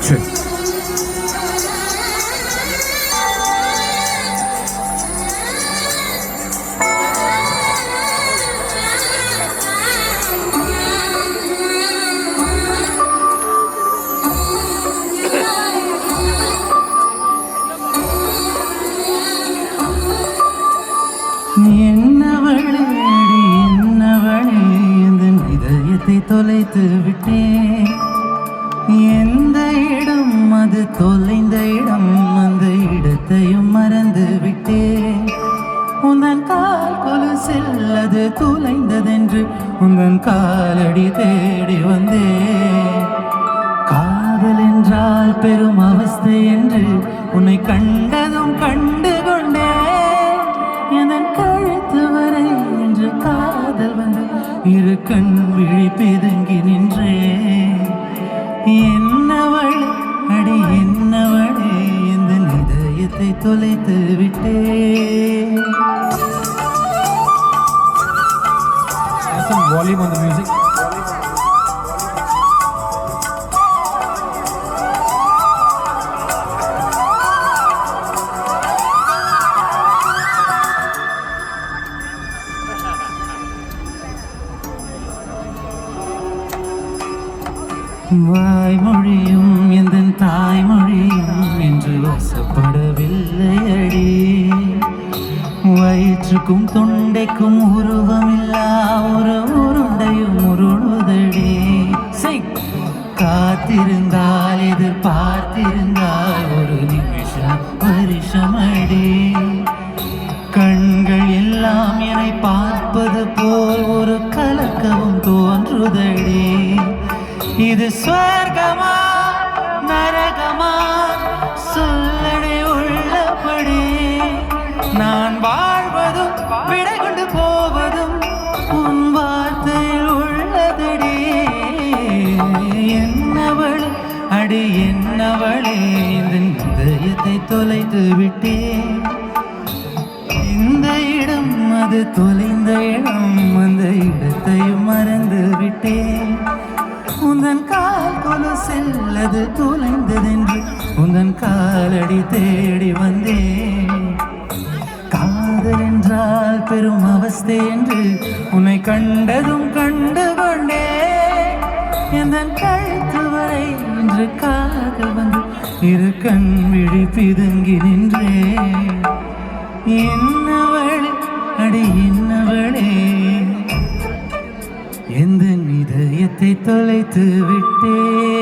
check. Ennavale Ennavale என் இதயத்தை தொலைத்து விட்டேன். எந்த இடம் அது தொலைந்த இடம், அந்த இடத்தையும் மறந்து விட்டேன். உந்தன் கால் கொலுசில் அது தொலைந்ததென்று உந்தன் காலடி தேடி வந்தேன். காதல் என்றால் பெரும் அவஸ்தை என்று உன்னை கண்டதும் கண்டு கொண்டேன். என் கழுத்து வரை என்று காதல் வந்து இரு கண் விழி பிதுங்கி நின்றேன். என்னவளே அடி என்னவளே இந்த இதயத்தை தொலைத்து விட்டேன். Some volume on the music. வாய்மொழியும் எந்த தாய்மொழியும் என்று வசப்படவில்லை அடி. வயிற்றுக்கும் தொண்டைக்கும் உருவமில்லா ஒரு உருண்டையும் உருளுதடி. காத்திருந்தால் எதிர்பார்த்திருந்தால் ஒரு நிமிஷம் வருஷம் அடி. கண்கள் எல்லாம் என்னை பார்ப்பது போல் ஒரு கலக்கவும் தோன்றுதடி. இது ஸ்வர்கமா நரகமா சொல்லடே உள்ளபடி. நான் வாழ்வதும் விடை கொண்டு போவதும் உன் வார்த்தையில் உள்ளதடி. என்னவளே அடி என்னவளே இந்த இதயத்தை தொலைத்து விட்டேன். இந்த இடம் அது தொலைந்த இடம், அந்த இடத்தையும் மறந்து விட்டேன். உந்தன் கால் கொலுசில் அது தொலைந்ததென்று உந்தன் காலடி தேடி வந்தேன். காதல் என்றால் பெரும் அவஸ்தை என்று உன்னை கண்டதும் கண்டு கொண்டேன். என் கழுத்து வரை இன்று காதல் வந்து இரு கண் விழி பிதுங்கி நின்றேன். என்னவளே அடி என்னவளே எந்த இதயத்தை தொலைத்து விட்டேன்.